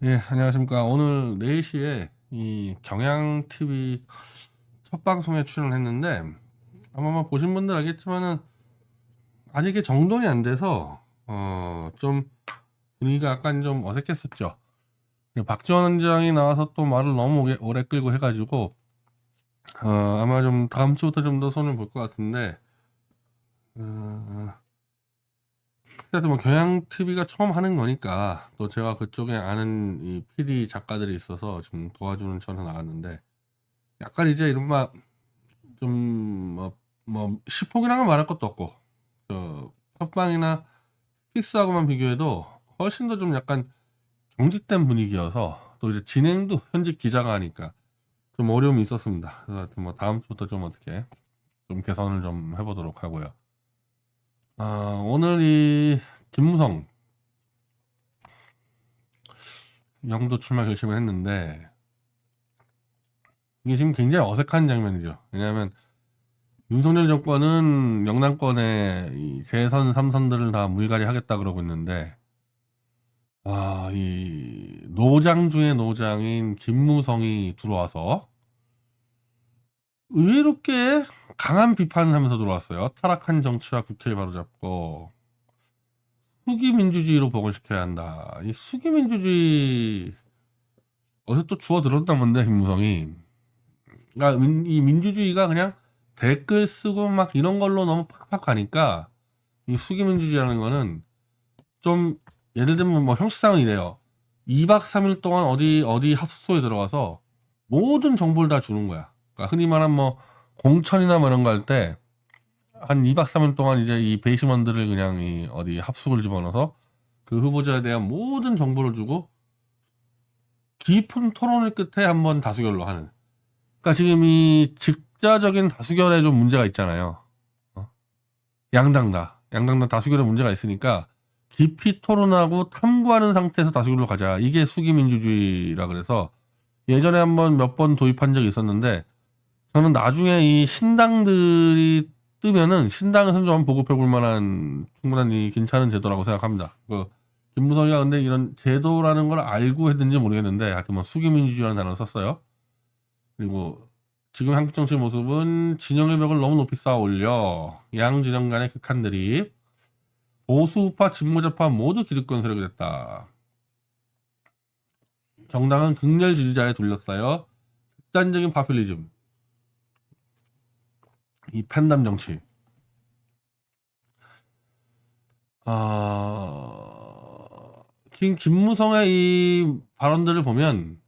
예, 안녕하십니까. 오늘 4시에 이 경향TV 첫 방송에 출연을 했는데, 아마 보신 분들 알겠지만은, 아직 이게 정돈이 안 돼서, 좀 분위기가 약간 좀 어색했었죠. 박지원 원장이 나와서 또 말을 너무 오래 끌고 해가지고, 아마 좀 다음 주부터 좀 더 손을 볼 것 같은데, 어, 그래도 뭐 경향TV가 처음 하는 거니까, 또 제가 그쪽에 아는 이 PD 작가들이 있어서 좀 도와주는 전화 나갔는데, 약간 이제 이른바 좀 시폭이랑은 말할 것도 없고 팟빵이나 스피스하고만 비교해도 훨씬 더 좀 약간 경직된 분위기여서, 또 이제 진행도 현직 기자가 하니까 좀 어려움이 있었습니다. 그래서 하여튼 뭐 다음 주부터 좀 어떻게 좀 개선을 좀 해보도록 하고요. 오늘 이 김무성 영도 출마 결심을 했는데, 이게 지금 굉장히 어색한 장면이죠. 왜냐하면 윤석열 정권은 영남권의 이 재선 3선들을 다 물갈이 하겠다 그러고 있는데, 이 노장 중에 노장인 김무성이 들어와서 의외로 꽤 강한 비판을 하면서 들어왔어요. 타락한 정치와 국회에 바로잡고 수기 민주주의로 복원시켜야 한다. 이 수기 민주주의 어디서 또 주워 들었단 건데, 김무성이. 그러니까 이 민주주의가 그냥 댓글 쓰고 막 이런 걸로 너무 팍팍 가니까, 이 수기 민주주의라는 거는 좀, 예를 들면 뭐 형식상은 이래요. 2박 3일 동안 어디 합숙소에 들어가서 모든 정보를 다 주는 거야. 그러니까 흔히 말하는 뭐 공천이나 뭐 이런 거 할 때 한 2박 3일 동안 이제 이 배심원들을 그냥 이 어디 합숙을 집어넣어서 그 후보자에 대한 모든 정보를 주고 깊은 토론을 끝에 한번 다수결로 하는. 그러니까 지금 이 직자적인 다수결에 좀 문제가 있잖아요. 어? 양당 다 다수결에 문제가 있으니까 깊이 토론하고 탐구하는 상태에서 다수결로 가자. 이게 수기민주주의라 그래서 예전에 한번 몇 번 도입한 적이 있었는데, 저는 나중에 이 신당들이 뜨면은 신당에서는 좀 보급해 볼 만한 충분한 이 괜찮은 제도라고 생각합니다. 김무성이가 근데 이런 제도라는 걸 알고 했는지 모르겠는데, 하여튼 뭐 수기민주주의라는 단어를 썼어요. 그리고 지금 한국 정치의 모습은 진영의 벽을 너무 높이 쌓아 올려 양 진영 간의 극한 대립, 보수 우파 진보좌파 모두 기득권 세력이 됐다. 정당은 극렬 지지자에 둘러싸여 극단적인 파퓰리즘, 이 팬덤 정치. 지금 김무성의 이 발언들을 보면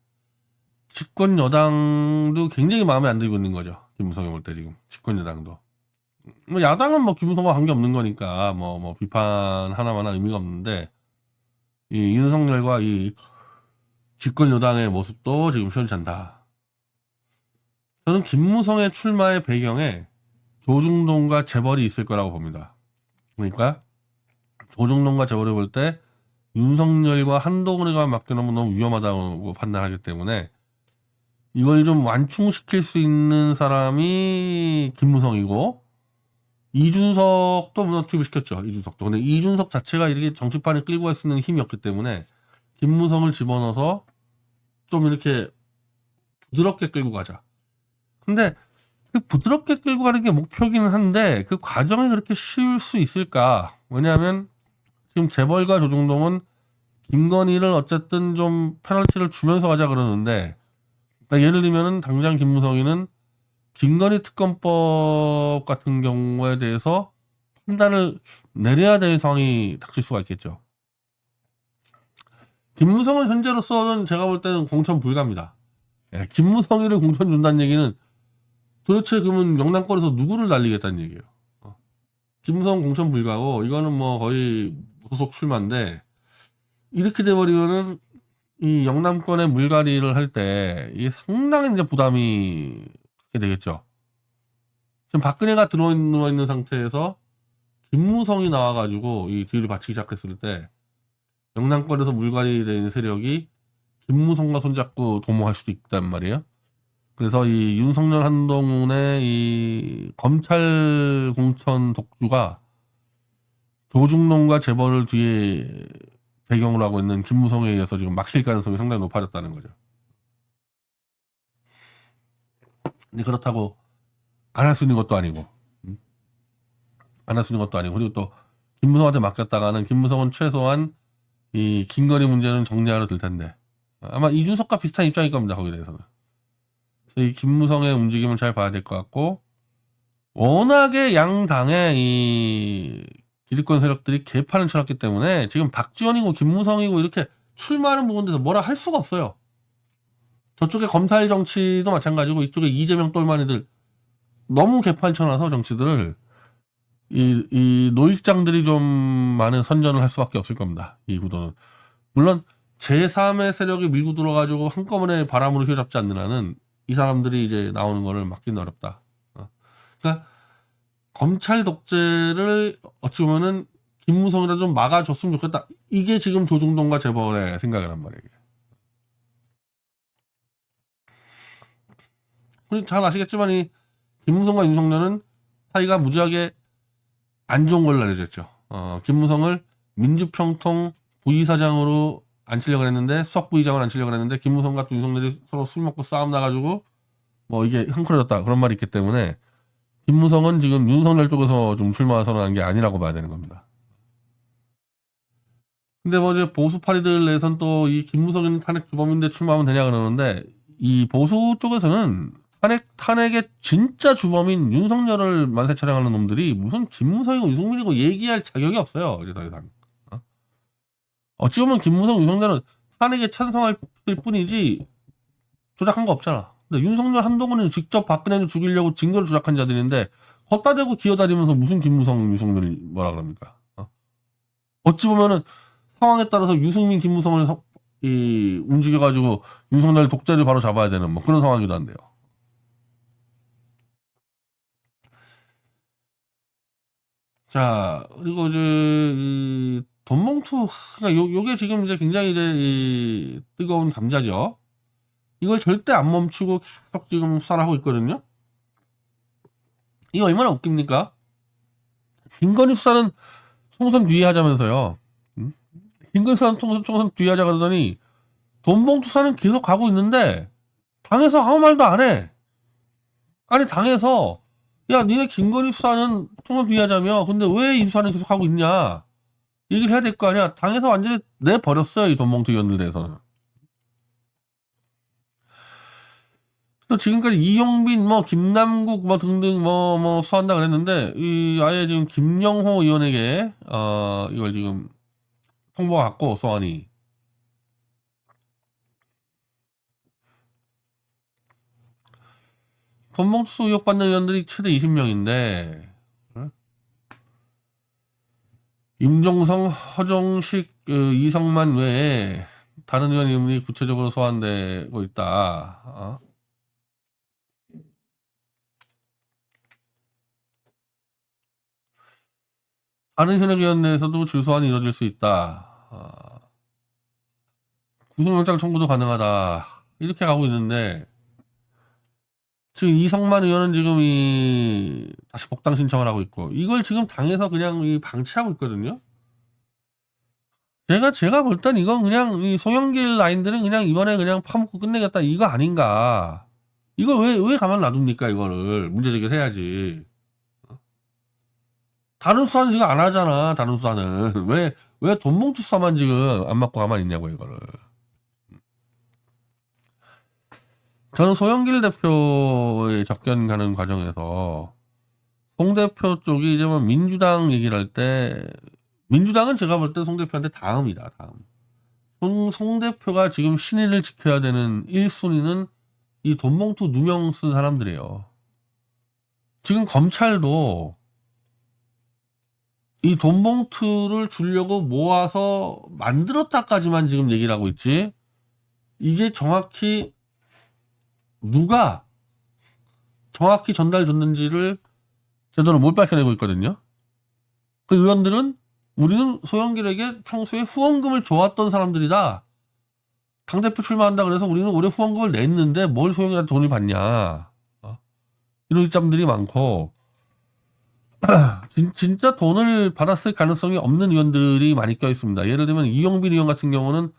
집권 여당도 굉장히 마음에 안 들고 있는 거죠. 김무성이 볼 때 지금 집권 여당도. 뭐 야당은 뭐 김무성과 관계 없는 거니까 뭐 비판 하나마나 의미가 없는데, 이 윤석열과 이 집권 여당의 모습도 지금 시원치 않다. 저는 김무성의 출마의 배경에 조중동과 재벌이 있을 거라고 봅니다. 그러니까 조중동과 재벌을 볼 때 윤석열과 한동훈에만 맡겨놓으면 너무 위험하다고 판단하기 때문에 이걸 좀 완충시킬 수 있는 사람이 김무성이고, 이준석도 문화 투입시켰죠. 이준석도. 근데 이준석 자체가 이렇게 정치판을 끌고 갈 수 있는 힘이 없기 때문에 김무성을 집어넣어서 좀 이렇게 부드럽게 끌고 가자. 근데 그 부드럽게 끌고 가는 게 목표기는 한데 그 과정이 그렇게 쉬울 수 있을까? 왜냐하면 지금 재벌과 조중동은 김건희를 어쨌든 좀 페널티를 주면서 가자 그러는데, 그러니까 예를 들면은 당장 김무성이는 김건희 특검법 같은 경우에 대해서 판단을 내려야 될 상황이 닥칠 수가 있겠죠. 김무성은 현재로서는 제가 볼 때는 공천 불가입니다. 예, 김무성이를 공천 준다는 얘기는 도대체 그러면 영남권에서 누구를 날리겠다는 얘기예요. 김무성 공천 불가고 이거는 뭐 거의 무소속 출마인데, 이렇게 돼버리면은 이 영남권의 물갈이를 할 때 이게 상당히 이제 부담이 크게 되겠죠. 지금 박근혜가 들어와 있는 상태에서 김무성이 나와가지고 이 뒤를 받치기 시작했을 때 영남권에서 물갈이 되는 세력이 김무성과 손잡고 도모할 수도 있단 말이에요. 그래서 이 윤석열 한동훈의 이 검찰 공천 독주가 조중동과 재벌을 뒤에 배경으로 하고 있는 김무성에 의해서 지금 막힐 가능성이 상당히 높아졌다는 거죠. 근데 그렇다고 안 할 수 있는 것도 아니고, 안 할 수 있는 것도 아니고, 그리고 또 김무성한테 맡겼다가는 김무성은 최소한 이 김건희 문제는 정리하러 들 텐데 아마 이준석과 비슷한 입장일 겁니다. 거기에 대해서는. 그래서 이 김무성의 움직임을 잘 봐야 될 것 같고, 워낙에 양당의 이 기득권 세력들이 개판을 쳐놨기 때문에 지금 박지원이고 김무성이고 이렇게 출마하는 부분에서 뭐라 할 수가 없어요. 저쪽에 검찰 정치도 마찬가지고 이쪽에 이재명 똘마니들 너무 개판 쳐놔서 정치들을 이 노익장들이 좀 많은 선전을 할 수밖에 없을 겁니다. 이 구도는. 물론 제3의 세력이 밀고 들어가지고 한꺼번에 바람으로 휘어잡지 않는 한은 이 사람들이 이제 나오는 거를 막기는 어렵다. 그러니까 검찰 독재를 어찌 보면은 김무성이라도 좀 막아줬으면 좋겠다. 이게 지금 조중동과 재벌의 생각이란 말이에요. 잘 아시겠지만 이 김무성과 윤석열은 사이가 무지하게 안 좋은 걸로 알려졌죠. 김무성을 민주평통 부의사장으로 앉히려고 했는데, 수석 부의장을 앉히려고 했는데 김무성과 또 윤석열이 서로 술 먹고 싸움 나가지고 뭐 이게 흥크러졌다 그런 말이 있기 때문에 김무성은 지금 윤석열 쪽에서 좀 출마 선언한 게 아니라고 봐야 되는 겁니다. 근데 뭐 이제 보수파리들 내선 또 이 김무성은 탄핵 주범인데 출마하면 되냐 그러는데, 이 보수 쪽에서는 탄핵의 진짜 주범인 윤석열을 만세 촬영하는 놈들이 무슨 김무성이고 유승민이고 얘기할 자격이 없어요. 이제 더 이상. 어찌 보면 김무성, 윤석열은 탄핵에 찬성할 뿐이지 조작한 거 없잖아. 근데 윤석열, 한동훈은 직접 박근혜를 죽이려고 증거를 조작한 자들인데 걷다 대고 기어다니면서 무슨 김무성, 유승민을 뭐라 그럽니까? 어찌 보면은 상황에 따라서 유승민, 김무성을 움직여가지고 윤석열 독재를 바로 잡아야 되는 뭐 그런 상황이기도 한데요. 자, 그리고 이제 이 돈봉투, 그러니까 요게 지금 이제 굉장히 이제 이 뜨거운 감자죠. 이걸 절대 안 멈추고 계속 지금 수사를 하고 있거든요. 이거 얼마나 웃깁니까? 김건희 수사는 총선 뒤에 하자면서요. 김건희 수사는 총선 뒤에 하자 그러더니 돈봉투 수사는 계속 가고 있는데 당에서 아무 말도 안 해. 아니 당에서 야 니네 김건희 수사는 총선 뒤에 하자며 근데 왜 이 수사는 계속 하고 있냐 얘기를 해야 될 거 아니야. 당에서 완전히 내버렸어요. 이 돈봉투 의원들 대해서는. 또 지금까지 이용빈 뭐 김남국 뭐 등등 뭐 수사한다 그랬는데 이 아예 지금 김영호 의원에게 이걸 지금 통보가 갔고 소환이 돈봉투 의혹 받는 의원들이 최대 20명인데 임종성, 허정식, 이성만 외에 다른 의원 이름이 구체적으로 소환되고 있다. 다른 현역 의원 내에서도 줄소환이 이루어질 수 있다. 구속영장 청구도 가능하다. 이렇게 가고 있는데 지금 이성만 의원은 지금 다시 복당 신청을 하고 있고 이걸 지금 당에서 그냥 방치하고 있거든요. 제가 볼 땐 이건 그냥 이 송영길 라인들은 그냥 이번에 그냥 파묻고 끝내겠다 이거 아닌가. 이걸 왜 가만 놔둡니까 이거를 문제 제기를 해야지. 다른 수사는 지금 안 하잖아. 다른 수사는 왜 돈봉투 수사만 지금 안 맡고 가만히 있냐고 이거를. 저는 소영길 대표의 접견 가는 과정에서 송 대표 쪽이 이제 뭐 민주당 얘기를 할 때 민주당은 제가 볼 때 송 대표한테 다음이다. 다음. 송 대표가 지금 신의를 지켜야 되는 1순위는 이 돈봉투 누명 쓴 사람들이에요. 지금 검찰도 이 돈봉투를 주려고 모아서 만들었다까지만 지금 얘기를 하고 있지 이게 정확히 누가 정확히 전달 줬는지를 제대로 못 밝혀내고 있거든요. 그 의원들은 우리는 소영길에게 평소에 후원금을 줘왔던 사람들이다. 당대표 출마한다 그래서 우리는 올해 후원금을 냈는데 뭘 소영길한테 돈을 받냐. 이런 입장들이 많고 진짜 돈을 받았을 가능성이 없는 의원들이 많이 껴 있습니다. 예를 들면 이용빈 의원 같은 경우는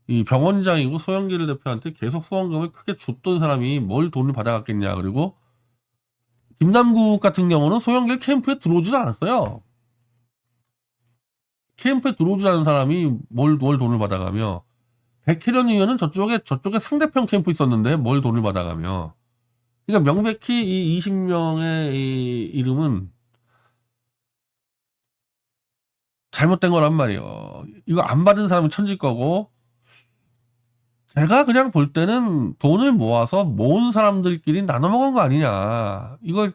이 병원장이고 소영길 대표한테 계속 후원금을 크게 줬던 사람이 뭘 돈을 받아갔겠냐. 그리고 김남국 같은 경우는 소영길 캠프에 들어오지도 않았어요. 캠프에 들어오지 않은 사람이 뭘 돈을 받아가며, 백혜련 의원은 저쪽에 상대편 캠프 있었는데 뭘 돈을 받아가며. 그러니까 명백히 이 20명의 이 이름은 잘못된 거란 말이에요. 이거 안 받은 사람이 천질 거고, 제가 그냥 볼 때는 돈을 모아서 모은 사람들끼리 나눠 먹은 거 아니냐. 이걸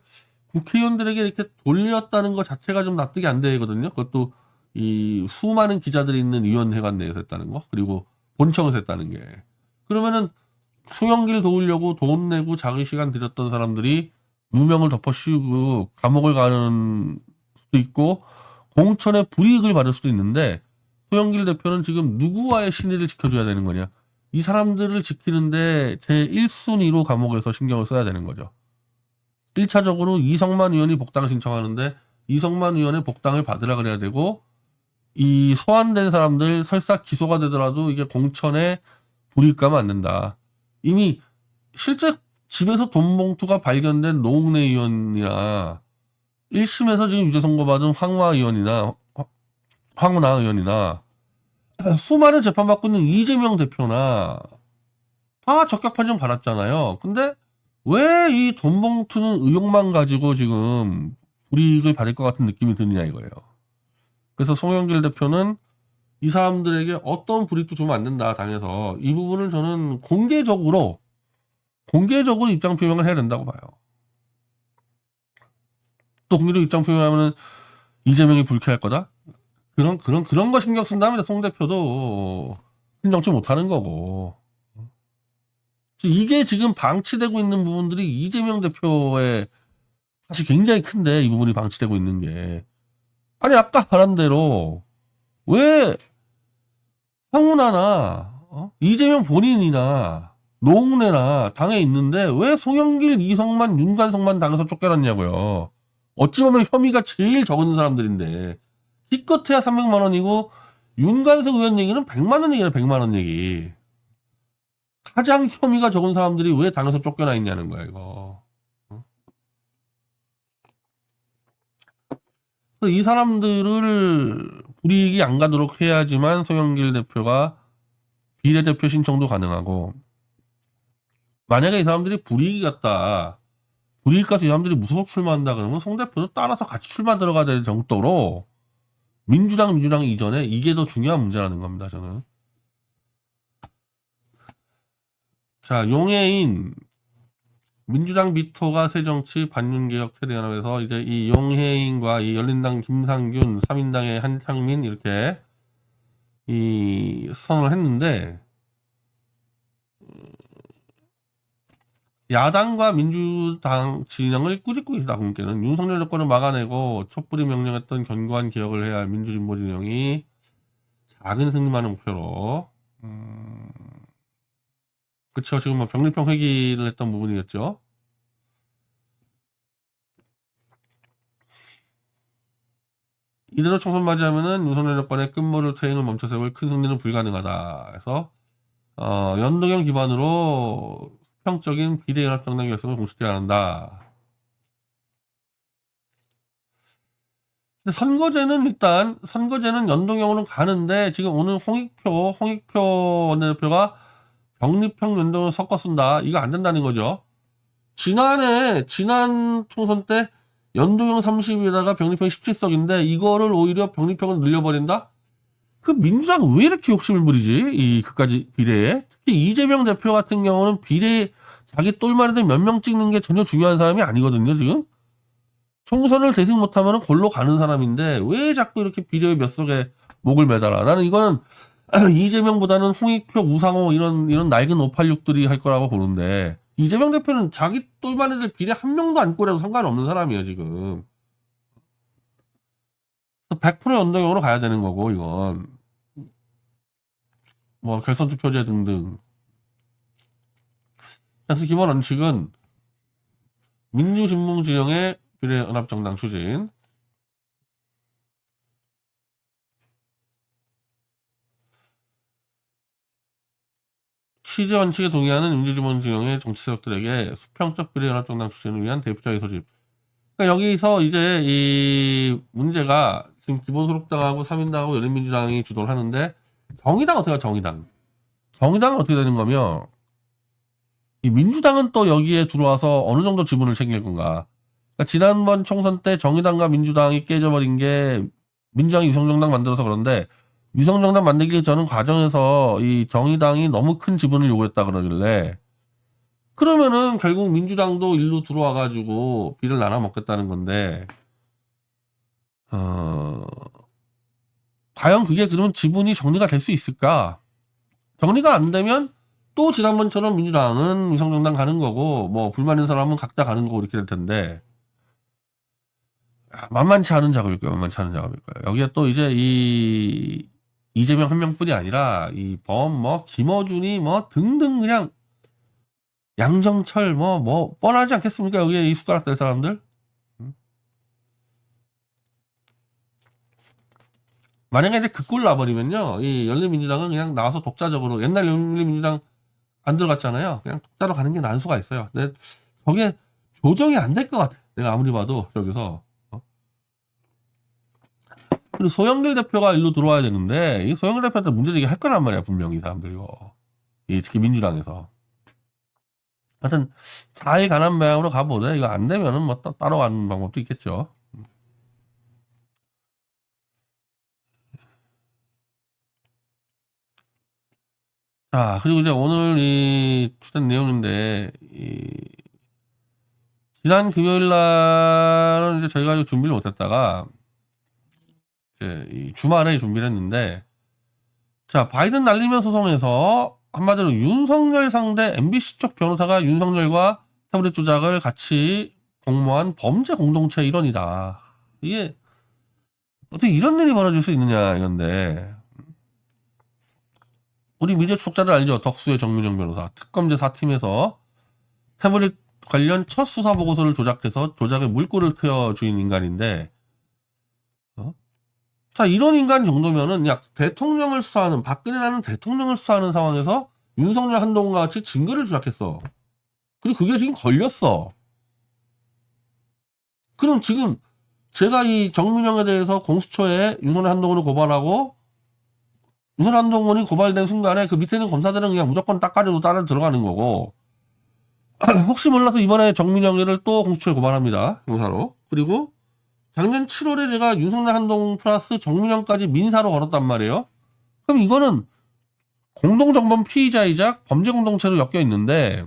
국회의원들에게 이렇게 돌렸다는 것 자체가 좀 납득이 안 되거든요. 그것도 이 수많은 기자들이 있는 위원회관 내에서 했다는 거, 그리고 본청에서 했다는 게. 그러면은 송영길 도우려고 돈 내고 자기 시간 들였던 사람들이 누명을 덮어 씌우고 감옥을 가는 수도 있고 공천의 불이익을 받을 수도 있는데, 소영길 대표는 지금 누구와의 신의를 지켜줘야 되는 거냐. 이 사람들을 지키는데 제 1순위로 감옥에서 신경을 써야 되는 거죠. 1차적으로 이성만 의원이 복당 신청하는데 이성만 의원의 복당을 받으라 그래야 되고, 이 소환된 사람들 설사 기소가 되더라도 이게 공천에 불이익 가면 안 된다. 이미 실제 집에서 돈 봉투가 발견된 노웅래 의원이나 1심에서 지금 유죄 선고받은 황운하 의원이나 수많은 재판받고 있는 이재명 대표나 다 적격 판정 받았잖아요. 근데 왜 이 돈 봉투는 의혹만 가지고 지금 불이익을 받을 것 같은 느낌이 드느냐 이거예요. 그래서 송영길 대표는 이 사람들에게 어떤 불이익도 주면 안 된다, 당해서. 이 부분을 저는 공개적으로 입장 표명을 해야 된다고 봐요. 또 공개적으로 입장 표명하면은 이재명이 불쾌할 거다? 그런 거 신경 쓴다면 송 대표도 정치 못하는 거고. 이게 지금 방치되고 있는 부분들이 이재명 대표의 사실 굉장히 큰데, 이 부분이 방치되고 있는 게. 아니, 아까 말한 대로 왜 황운하나 이재명 본인이나 노웅래나 당에 있는데 왜 송영길, 이성만, 윤관석만 당에서 쫓겨났냐고요. 어찌 보면 혐의가 제일 적은 사람들인데 기껏해야 300만 원이고, 윤관석 의원 얘기는 100만 원 얘기나 100만 원 얘기. 가장 혐의가 적은 사람들이 왜 당에서 쫓겨나 있냐는 거야 이거. 이 사람들을 불이익이 안 가도록 해야지만 송영길 대표가 비례대표 신청도 가능하고, 만약에 이 사람들이 불이익이 가서 이 사람들이 무소속 출마한다 그러면 송 대표도 따라서 같이 출마 들어가야 될 정도로 민주당 이전에 이게 더 중요한 문제라는 겁니다, 저는. 자, 용해인 민주당 미토가 새정치 반윤개혁 최대연합에서 이제 이 용해인과 이 열린당 김상균, 3인당의 한창민 이렇게 이 선언을 했는데, 야당과 민주당 진영을 꾸짖고 있다. 국민께는 윤석열 정권을 막아내고 촛불이 명령했던 견고한 개혁을 해야 할 민주진보 진영이 작은 승리만을 목표로, 그쵸, 지금 뭐 병립형 회기를 했던 부분이었죠. 이대로 총선 맞이하면은 윤석열 정권의 끝물을 퇴행을 멈춰 세울 큰 승리는 불가능하다. 해서 연동형 기반으로 수평적인 비례연합정당 결성을 공식되어야 한다. 근데 선거제는 연동형으로 가는데, 지금 오늘 홍익표 원내대표가 병립형 연동을 섞어 쓴다. 이거 안 된다는 거죠. 지난 총선 때 연동형 30에다가 병립형 17석인데 이거를 오히려 병립형을 늘려버린다? 그 민주당 왜 이렇게 욕심을 부리지? 그까지 비례에. 특히 이재명 대표 같은 경우는 비례 자기 똘만 애들 몇 명 찍는 게 전혀 중요한 사람이 아니거든요, 지금. 총선을 대승 못하면 골로 가는 사람인데 왜 자꾸 이렇게 비례의 몇 석에 목을 매달아? 나는 이거는 이재명보다는 홍익표, 우상호 이런 낡은 586들이 할 거라고 보는데, 이재명 대표는 자기 똘만 애들 비례 한 명도 안 꼬려도 상관없는 사람이에요, 지금. 100% 연동형으로 가야 되는 거고, 이건. 뭐, 결선 투표제 등등. 그래서 기본 원칙은 민주진봉 진영의 비례연합정당 추진, 취지 원칙에 동의하는 민주주의원 진영의 정치 세력들에게 수평적 비례 연합정당 추진을 위한 대표자의 소집. 그러니까 여기서 이제 이 문제가 지금 기본소득당하고 3인당하고 열린민주당이 주도를 하는데 정의당 어떻게 정의당? 정의당은 어떻게 되는 거면 이 민주당은 또 여기에 들어와서 어느 정도 지분을 챙길 건가? 그러니까 지난번 총선 때 정의당과 민주당이 깨져버린 게 민주당이 위성정당 만들어서 그런데 위성정당 만들기 전은 과정에서 이 정의당이 너무 큰 지분을 요구했다 그러길래 그러면은 결국 민주당도 일로 들어와가지고 비를 나눠 먹겠다는 건데 과연 그게 그러면 지분이 정리가 될 수 있을까? 정리가 안 되면 또 지난번처럼 민주당은 위성정당 가는 거고 뭐 불만 있는 사람은 각자 가는 거고 이렇게 될 텐데 만만치 않은 작업일 거예요. 만만치 않은 작업일 거예요. 여기에 또 이제 이 이재명 한 명뿐이 아니라 이 범 뭐 김어준이 뭐 등등 그냥 양정철 뭐 뻔하지 않겠습니까? 여기에 이 숟가락 될 사람들. 만약에 이제 그 꼴 나버리면요, 이 열린민주당은 그냥 나와서 독자적으로 옛날 열린민주당 안 들어갔잖아요. 그냥 독자로 가는 게 나을 수가 있어요. 근데 저게 조정이 안 될 것 같아. 내가 아무리 봐도 여기서. 그리고 소영길 대표가 일로 들어와야 되는데 이 소영길 대표한테 문제제기 할 거란 말이야 분명히 사람들 이거. 특히 민주당에서. 하여튼 잘 가는 방향으로 가보되 이거 안 되면은 뭐 따로 가는 방법도 있겠죠. 자, 그리고 이제 오늘 이 출연 내용인데, 지난 금요일 날은 이제 저희가 준비를 못했다가, 이제 이 주말에 준비를 했는데, 자, 바이든 날리면 소송에서 한마디로 윤석열 상대 MBC 쪽 변호사가 윤석열과 태블릿 조작을 같이 공모한 범죄 공동체 일원이다. 이게 어떻게 이런 일이 벌어질 수 있느냐, 이건데. 우리 미디어 추적자들 알죠? 덕수의 정민영 변호사. 특검제 4팀에서 태블릿 관련 첫 수사 보고서를 조작해서 조작의 물꼬를 트여 주인 인간인데, 자, 이런 인간 정도면은 약 대통령을 수사하는, 박근혜라는 대통령을 수사하는 상황에서 윤석열 한동훈과 같이 증거를 조작했어. 그리고 그게 지금 걸렸어. 그럼 지금 제가 이 정민영에 대해서 공수처에 윤석열 한동훈을 고발하고 윤석열 한동훈이 고발된 순간에 그 밑에 있는 검사들은 그냥 무조건 따까리로 따라 들어가는 거고 혹시 몰라서 이번에 정민영이를 또 공수처에 고발합니다. 형사로. 그리고 작년 7월에 제가 윤석열 한동훈 플러스 정민영까지 민사로 걸었단 말이에요. 그럼 이거는 공동정범 피의자이자 범죄 공동체로 엮여 있는데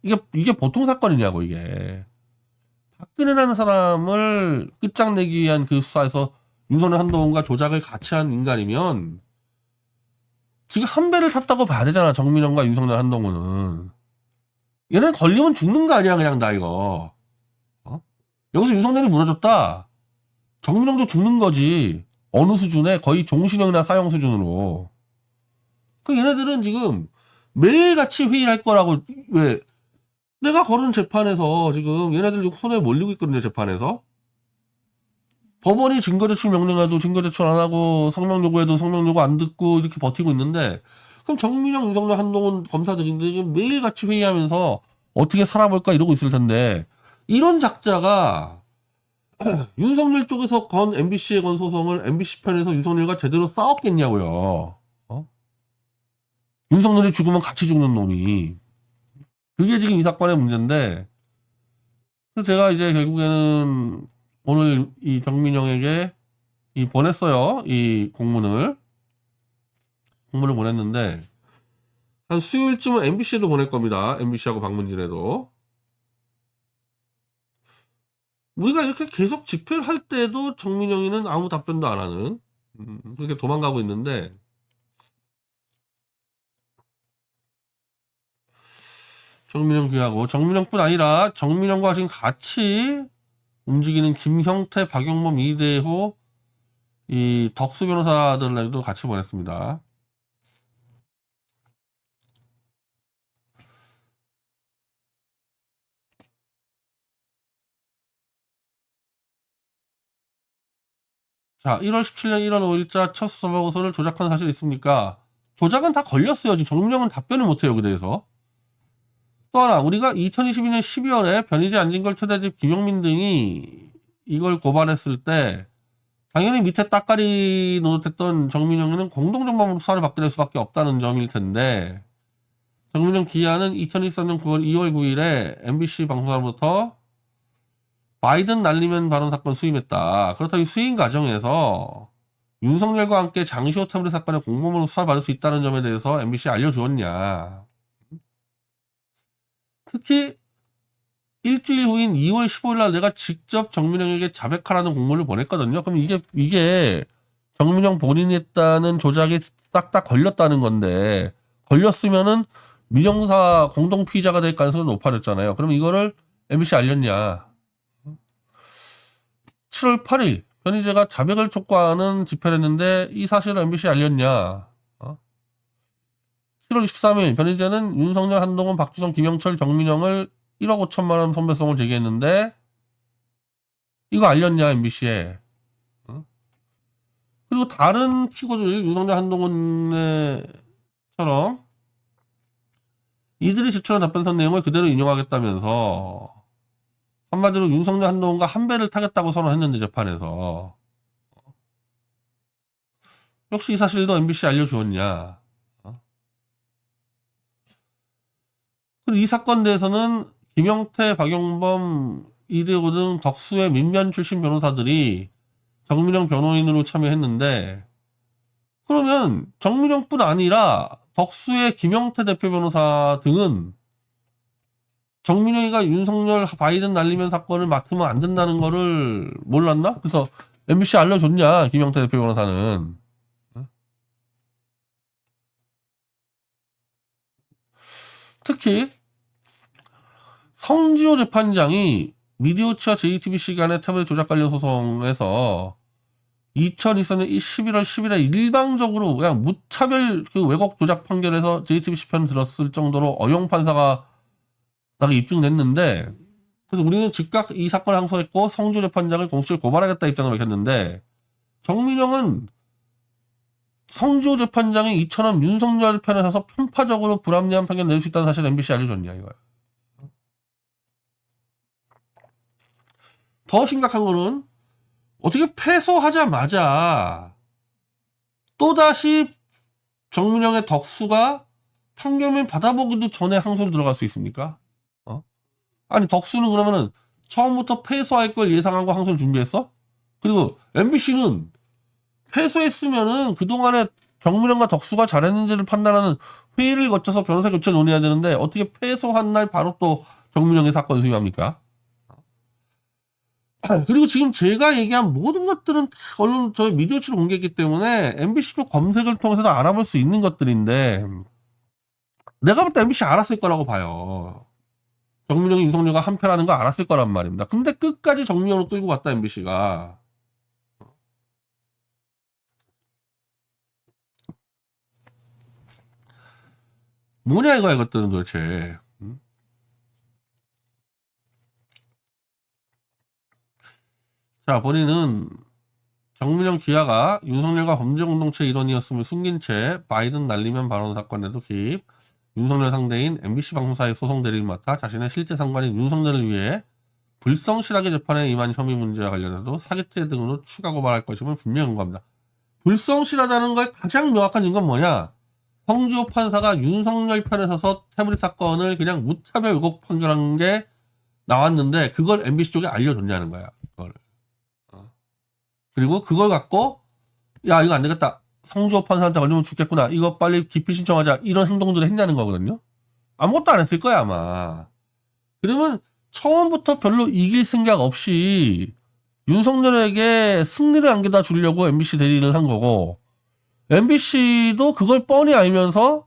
이게 보통 사건이냐고 이게. 박근혜라는 사람을 끝장내기 위한 그 수사에서 윤석열 한동훈과 조작을 같이 한 인간이면 지금 한 배를 탔다고 봐야 되잖아. 정민영과 윤석열 한동훈은. 얘는 걸리면 죽는 거 아니야 그냥 다 이거. 여기서 윤석열이 무너졌다. 정민영도 죽는 거지. 어느 수준에 거의 종신형이나 사형 수준으로. 그 얘네들은 지금 매일같이 회의를 할 거라고. 왜 내가 걸은 재판에서 지금 얘네들 지금 손에 몰리고 있거든요. 재판에서 법원이 증거제출 명령해도 증거제출 안 하고 성명 요구해도 성명 요구 안 듣고 이렇게 버티고 있는데 그럼 정민영, 윤석열, 한동훈 검사들인데 매일같이 회의하면서 어떻게 살아볼까 이러고 있을 텐데 이런 작자가 윤석열 쪽에서 건 MBC에 건 소송을 MBC 편에서 윤석열과 제대로 싸웠겠냐고요. 윤석열이 죽으면 같이 죽는 놈이. 그게 지금 이 사건의 문제인데 그래서 제가 이제 결국에는 오늘 이 정민영에게 보냈어요. 이 공문을 보냈는데 한 수요일쯤은 MBC에도 보낼 겁니다. MBC하고 박문진에도. 우리가 이렇게 계속 집회를 할 때도 정민영이는 아무 답변도 안 하는 그렇게 도망가고 있는데 정민영 귀하고 정민영뿐 아니라 정민영과 지금 같이 움직이는 김형태, 박용범, 이대호, 이 덕수 변호사들에도 같이 보냈습니다. 자, 1월 17년 1월 5일자 첫 수사 보고서를 조작한 사실 있습니까? 조작은 다 걸렸어요. 지금 정민영은 답변을 못해요. 그래서 또 하나, 우리가 2022년 12월에 변희재, 안진걸, 최대집, 김용민 등이 이걸 고발했을 때 당연히 밑에 따까리 노릇했던 정민영은 공동정범으로 수사를 받게 될 수밖에 없다는 점일 텐데, 정민영 기아는 2023년 9월 2월 9일에 MBC 방송사로부터 바이든 날리면 발언 사건 수임했다. 그렇다면 수임 과정에서 윤석열과 함께 장시호 태블릿 사건의 공범으로 수사받을 수 있다는 점에 대해서 MBC에 알려주었냐. 특히 일주일 후인 2월 15일 날 내가 직접 정민영에게 자백하라는 공문을 보냈거든요. 그럼 이게 정민영 본인이 했다는 조작이 싹다 걸렸다는 건데, 걸렸으면은 민영사 공동 피의자가 될 가능성이 높아졌잖아요. 그럼 이거를 MBC에 알렸냐. 7월 8일 변희재가 자백을 촉구하는 집회를 했는데 이 사실을 MBC에 알렸냐. 7월 23일 변희재는 윤석열, 한동훈, 박주성, 김영철, 정민영을 1억 5천만 원 손배송을 제기했는데 이거 알렸냐 MBC에. 그리고 다른 피고들 윤석열, 한동훈처럼 이들이 제출한 답변서 내용을 그대로 인용하겠다면서 한마디로 윤석열, 한동훈과 한 배를 타겠다고 선언했는데 재판에서. 역시 이 사실도 MBC에 알려주었냐. 그리고 이 사건 대해서는 김영태, 박용범, 이대호 등 덕수의 민변 출신 변호사들이 정민영 변호인으로 참여했는데, 그러면 정민영뿐 아니라 덕수의 김영태 대표 변호사 등은 정민영이가 윤석열 바이든 날리면 사건을 맡으면 안 된다는 거를 몰랐나? 그래서 MBC에 알려줬냐, 김영태 대표 변호사는. 특히 성지호 재판장이 미디어치와 JTBC 간의 태블릿 조작 관련 소송에서 2024년 11월 10일에 일방적으로 그냥 무차별 그 왜곡 조작 판결에서 JTBC 편 들었을 정도로 어용 판사가 나게 입증됐는데, 그래서 우리는 즉각 이 사건을 항소했고 성지호 재판장을 공수처에 고발하겠다 입장을 밝혔는데, 정민영은 성지호 재판장이 이처럼 윤석열 편에 서서 편파적으로 불합리한 판결을 낼 수 있다는 사실을 MBC에 알려줬냐 이거야. 더 심각한 거는 어떻게 패소하자마자 또다시 정민영의 덕수가 판결문 받아보기도 전에 항소를 들어갈 수 있습니까? 아니 덕수는 그러면은 처음부터 패소할 걸 예상하고 항소를 준비했어? 그리고 MBC는 패소했으면은 그동안에 정민영과 덕수가 잘했는지를 판단하는 회의를 거쳐서 변호사 교체 논의해야 되는데 어떻게 패소한 날 바로 또 정민영의 사건 수임합니까? 그리고 지금 제가 얘기한 모든 것들은 다 언론 저희 미디어치로 공개했기 때문에 MBC도 검색을 통해서도 알아볼 수 있는 것들인데, 내가 볼 때 MBC 알았을 거라고 봐요. 정민영이 윤석열과 한패라는 거 알았을 거란 말입니다. 근데 끝까지 정민영으로 끌고 갔다 MBC가. 뭐냐 이거야 이것들은 도대체. 자, 본인은 정민영 기아가 윤석열과 범죄공동체 일원이었음을 숨긴 채 바이든 날리면 발언 사건에도 개입, 윤석열 상대인 MBC 방송사의 소송 대리를 맡아 자신의 실제 상관인 윤석열을 위해 불성실하게 재판에 임한 혐의 문제와 관련해서도 사기죄 등으로 추가 고발할 것임을 분명히 언급합니다. 불성실하다는 걸 가장 명확한 증거는 뭐냐? 성지호 판사가 윤석열 편에 서서 태블릿 사건을 그냥 무차별 왜곡 판결한 게 나왔는데 그걸 MBC 쪽에 알려줬냐는 거야. 그걸. 그리고 그걸 갖고 야 이거 안 되겠다. 성지호 판사한테 걸리면 죽겠구나. 이거 빨리 기피 신청하자. 이런 행동들을 했냐는 거거든요. 아무것도 안 했을 거야 아마. 그러면 처음부터 별로 이길 생각 없이 윤석열에게 승리를 안겨다 주려고 MBC 대리를 한 거고, MBC도 그걸 뻔히 알면서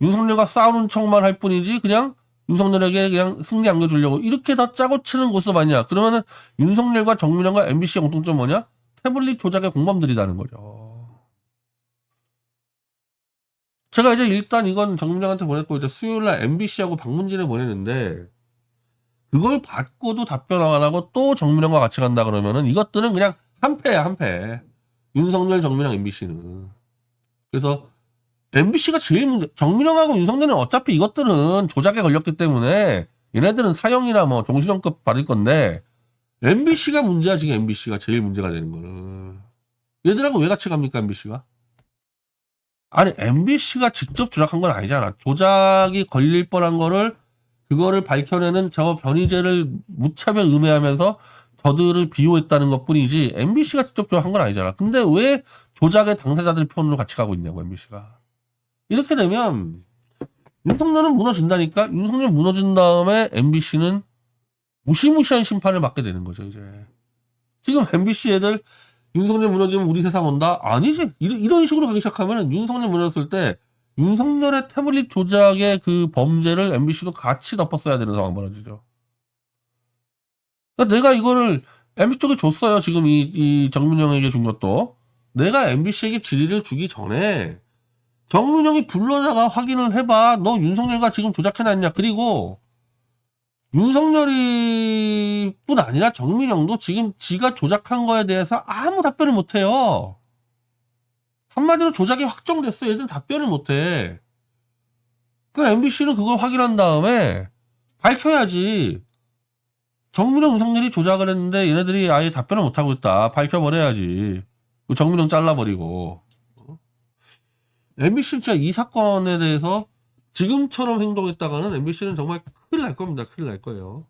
윤석열과 싸우는 척만 할 뿐이지 그냥 윤석열에게 그냥 승리 안겨주려고 이렇게 다 짜고 치는 고스톱 아니야. 그러면은 윤석열과 정민영과 MBC의 공통점 뭐냐? 태블릿 조작의 공범들이라는 거죠. 제가 이제 일단 이건 정민영한테 보냈고 이제 수요일날 MBC하고 박문진에 보내는데, 그걸 받고도 답변 안 하고 또 정민영과 같이 간다 그러면은 이것들은 그냥 한패야 한패. 윤석열, 정민영, MBC는. 그래서 MBC가 제일 문제, 정민영하고 윤석열은 어차피 이것들은 조작에 걸렸기 때문에 얘네들은 사형이나 뭐 종신형급 받을 건데, MBC가 문제야, 지금 MBC가 제일 문제가 되는 거는. 얘들하고 왜 같이 갑니까, MBC가? 아니, MBC가 직접 조작한 건 아니잖아. 조작이 걸릴 뻔한 거를, 그거를 밝혀내는 저 변희재를 무차별 음해하면서 저들을 비호했다는 것 뿐이지, MBC가 직접 조작한 건 아니잖아. 근데 왜 조작의 당사자들 편으로 같이 가고 있냐고, MBC가. 이렇게 되면, 윤석열은 무너진다니까? 윤석열 무너진 다음에 MBC는 무시무시한 심판을 받게 되는 거죠, 이제. 지금 MBC 애들, 윤석열 무너지면 우리 세상 온다? 아니지. 이런 식으로 가기 시작하면 윤석열 무너졌을 때 윤석열의 태블릿 조작의 그 범죄를 MBC도 같이 덮었어야 되는 상황 벌어지죠. 그러니까 내가 이거를 MBC 쪽에 줬어요. 지금 이 정민영에게 준 것도. 내가 MBC에게 질의를 주기 전에 정민영이 불러다가 확인을 해봐. 너 윤석열과 지금 조작해놨냐. 그리고 윤석열이 뿐 아니라 정민영도 지금 지가 조작한 거에 대해서 아무 답변을 못해요. 한마디로 조작이 확정됐어. 얘들은 답변을 못해. 그 MBC는 그걸 확인한 다음에 밝혀야지. 정민영, 윤석열이 조작을 했는데 얘네들이 아예 답변을 못하고 있다. 밝혀버려야지. 정민영 잘라버리고. MBC 진짜 이 사건에 대해서 지금처럼 행동했다가는 MBC는 정말 큰일 날 겁니다. 큰일 날 거예요.